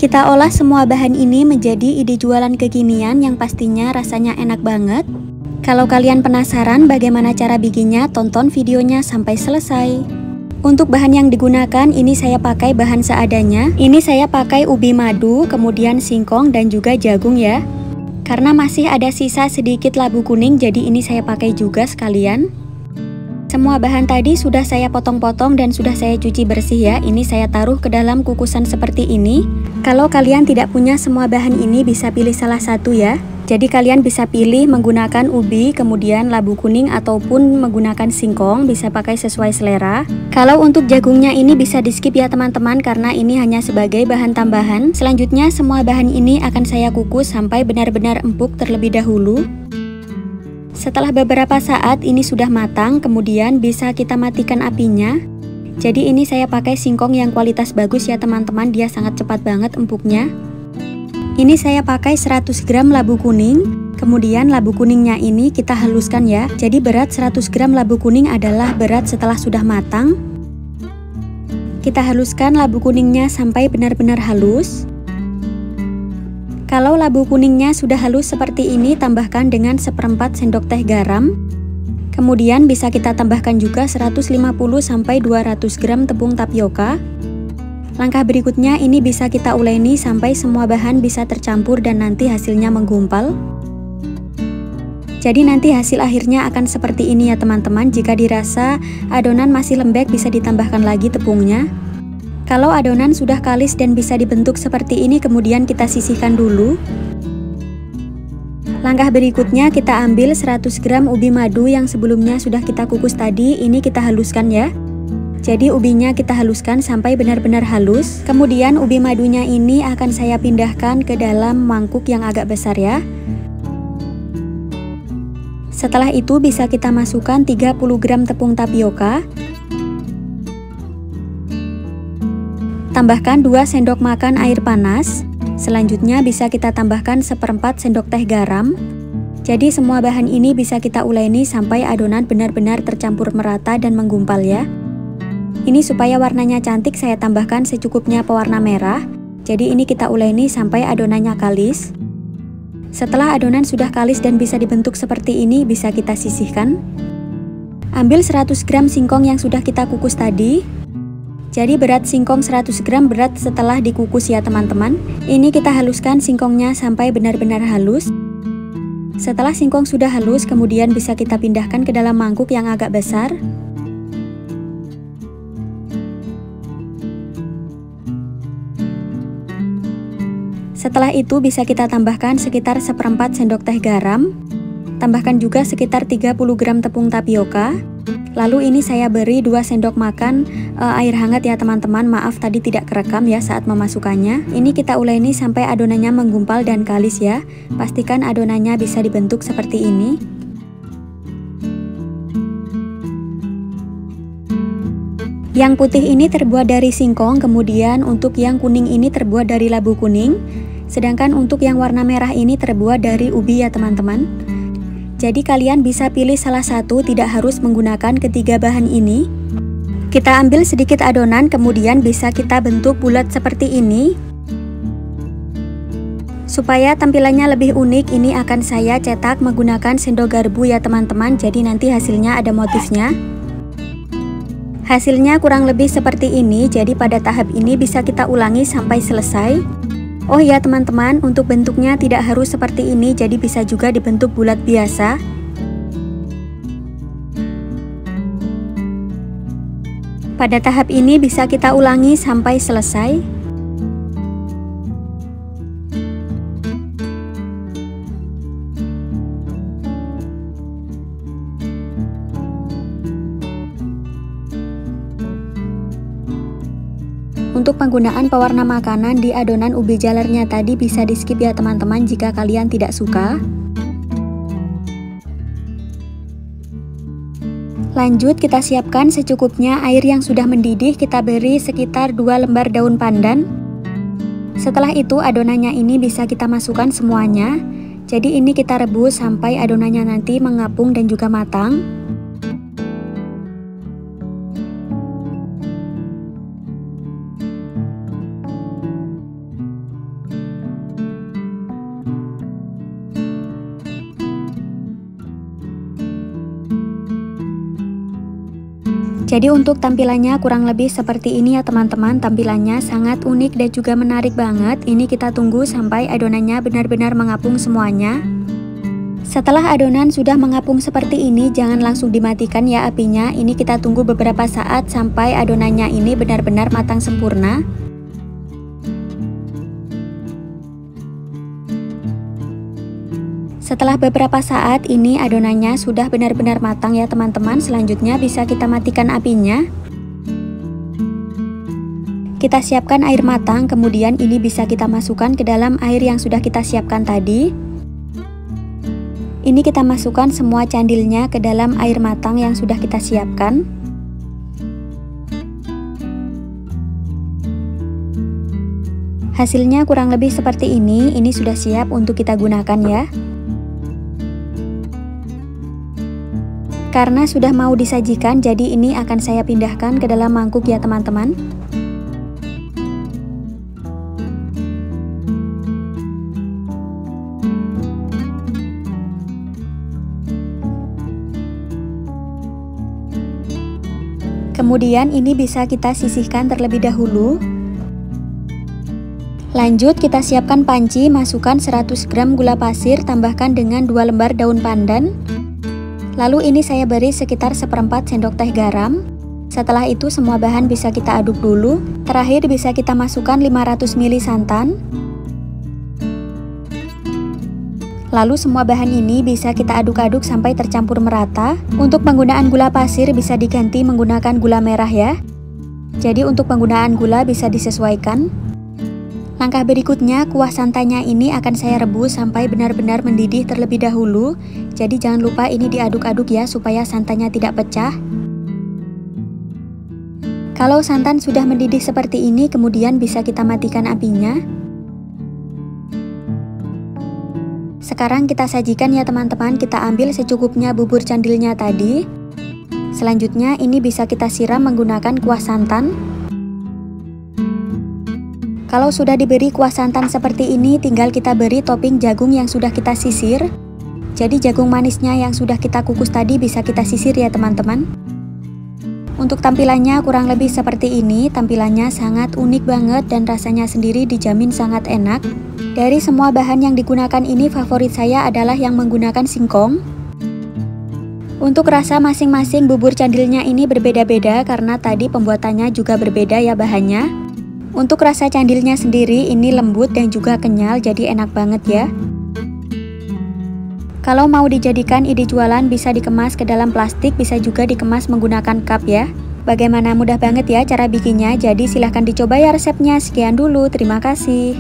Kita olah semua bahan ini menjadi ide jualan kekinian yang pastinya rasanya enak banget. Kalau kalian penasaran bagaimana cara bikinnya, tonton videonya sampai selesai. Untuk bahan yang digunakan, ini saya pakai bahan seadanya. Ini saya pakai ubi madu, kemudian singkong dan juga jagung ya. Karena masih ada sisa sedikit labu kuning, jadi ini saya pakai juga sekalian. Semua bahan tadi sudah saya potong-potong dan sudah saya cuci bersih ya. Ini saya taruh ke dalam kukusan seperti ini. Kalau kalian tidak punya semua bahan ini, bisa pilih salah satu ya. Jadi kalian bisa pilih menggunakan ubi, kemudian labu kuning ataupun menggunakan singkong, bisa pakai sesuai selera. Kalau untuk jagungnya ini bisa di skip ya teman-teman, karena ini hanya sebagai bahan tambahan. Selanjutnya semua bahan ini akan saya kukus sampai benar-benar empuk terlebih dahulu. Setelah beberapa saat ini sudah matang, kemudian bisa kita matikan apinya. Jadi ini saya pakai singkong yang kualitas bagus ya teman-teman, dia sangat cepat banget empuknya. Ini saya pakai 100 gram labu kuning, kemudian labu kuningnya ini kita haluskan ya. Jadi berat 100 gram labu kuning adalah berat setelah sudah matang. Kita haluskan labu kuningnya sampai benar-benar halus. Kalau labu kuningnya sudah halus seperti ini, tambahkan dengan 1/4 sendok teh garam. Kemudian bisa kita tambahkan juga 150-200 gram tepung tapioka. Langkah berikutnya ini bisa kita uleni sampai semua bahan bisa tercampur dan nanti hasilnya menggumpal. Jadi nanti hasil akhirnya akan seperti ini ya teman-teman. Jika dirasa adonan masih lembek, bisa ditambahkan lagi tepungnya. Kalau adonan sudah kalis dan bisa dibentuk seperti ini, kemudian kita sisihkan dulu. Langkah berikutnya kita ambil 100 gram ubi madu yang sebelumnya sudah kita kukus tadi, ini kita haluskan ya. Jadi ubinya kita haluskan sampai benar-benar halus. Kemudian ubi madunya ini akan saya pindahkan ke dalam mangkuk yang agak besar ya. Setelah itu bisa kita masukkan 30 gram tepung tapioka. Tambahkan 2 sendok makan air panas. Selanjutnya bisa kita tambahkan 1/4 sendok teh garam. Jadi semua bahan ini bisa kita uleni sampai adonan benar-benar tercampur merata dan menggumpal ya. Ini supaya warnanya cantik, saya tambahkan secukupnya pewarna merah. Jadi ini kita uleni sampai adonannya kalis. Setelah adonan sudah kalis dan bisa dibentuk seperti ini, bisa kita sisihkan. Ambil 100 gram singkong yang sudah kita kukus tadi. Jadi berat singkong 100 gram berat setelah dikukus ya teman-teman. Ini kita haluskan singkongnya sampai benar-benar halus. Setelah singkong sudah halus, kemudian bisa kita pindahkan ke dalam mangkuk yang agak besar. Setelah itu bisa kita tambahkan sekitar 1/4 sendok teh garam. Tambahkan juga sekitar 30 gram tepung tapioka. Lalu ini saya beri 2 sendok makan air hangat ya teman-teman. Maaf tadi tidak kerekam ya saat memasukkannya. Ini kita uleni sampai adonannya menggumpal dan kalis ya. Pastikan adonannya bisa dibentuk seperti ini. Yang putih ini terbuat dari singkong, kemudian untuk yang kuning ini terbuat dari labu kuning. Sedangkan untuk yang warna merah ini terbuat dari ubi ya teman-teman. Jadi kalian bisa pilih salah satu, tidak harus menggunakan ketiga bahan ini. Kita ambil sedikit adonan, kemudian bisa kita bentuk bulat seperti ini. Supaya tampilannya lebih unik, ini akan saya cetak menggunakan sendok garpu ya teman-teman. Jadi nanti hasilnya ada motifnya. Hasilnya kurang lebih seperti ini, jadi pada tahap ini bisa kita ulangi sampai selesai. Oh ya teman-teman, untuk bentuknya tidak harus seperti ini, jadi bisa juga dibentuk bulat biasa. Pada tahap ini bisa kita ulangi sampai selesai. Untuk penggunaan pewarna makanan di adonan ubi jalarnya tadi bisa di skip ya teman-teman jika kalian tidak suka. Lanjut kita siapkan secukupnya air yang sudah mendidih, kita beri sekitar 2 lembar daun pandan. Setelah itu adonannya ini bisa kita masukkan semuanya. Jadi ini kita rebus sampai adonannya nanti mengapung dan juga matang. Jadi untuk tampilannya kurang lebih seperti ini ya teman-teman. Tampilannya sangat unik dan juga menarik banget. Ini kita tunggu sampai adonannya benar-benar mengapung semuanya. Setelah adonan sudah mengapung seperti ini, jangan langsung dimatikan ya apinya. Ini kita tunggu beberapa saat sampai adonannya ini benar-benar matang sempurna. Setelah beberapa saat ini adonannya sudah benar-benar matang ya teman-teman. Selanjutnya bisa kita matikan apinya. Kita siapkan air matang, kemudian ini bisa kita masukkan ke dalam air yang sudah kita siapkan tadi. Ini kita masukkan semua candilnya ke dalam air matang yang sudah kita siapkan. Hasilnya kurang lebih seperti ini sudah siap untuk kita gunakan ya. Karena sudah mau disajikan, jadi ini akan saya pindahkan ke dalam mangkuk ya teman-teman. Kemudian ini bisa kita sisihkan terlebih dahulu. Lanjut kita siapkan panci, masukkan 100 gram gula pasir, tambahkan dengan 2 lembar daun pandan. Lalu ini saya beri sekitar 1/4 sendok teh garam. Setelah itu semua bahan bisa kita aduk dulu. Terakhir bisa kita masukkan 500 ml santan. Lalu semua bahan ini bisa kita aduk-aduk sampai tercampur merata. Untuk penggunaan gula pasir bisa diganti menggunakan gula merah ya. Jadi untuk penggunaan gula bisa disesuaikan. Langkah berikutnya, kuah santannya ini akan saya rebus sampai benar-benar mendidih terlebih dahulu. Jadi jangan lupa ini diaduk-aduk ya supaya santannya tidak pecah. Kalau santan sudah mendidih seperti ini, kemudian bisa kita matikan apinya. Sekarang kita sajikan ya teman-teman. Kita ambil secukupnya bubur candilnya tadi. Selanjutnya ini bisa kita siram menggunakan kuah santan. Kalau sudah diberi kuah santan seperti ini, tinggal kita beri topping jagung yang sudah kita sisir. Jadi jagung manisnya yang sudah kita kukus tadi bisa kita sisir ya teman-teman. Untuk tampilannya kurang lebih seperti ini. Tampilannya sangat unik banget dan rasanya sendiri dijamin sangat enak. Dari semua bahan yang digunakan ini, favorit saya adalah yang menggunakan singkong. Untuk rasa masing-masing bubur candilnya ini berbeda-beda karena tadi pembuatannya juga berbeda ya bahannya. Untuk rasa candilnya sendiri ini lembut dan juga kenyal, jadi enak banget ya. Kalau mau dijadikan ide jualan bisa dikemas ke dalam plastik, bisa juga dikemas menggunakan cup ya. Bagaimana, mudah banget ya cara bikinnya, jadi silahkan dicoba ya resepnya. Sekian dulu, terima kasih.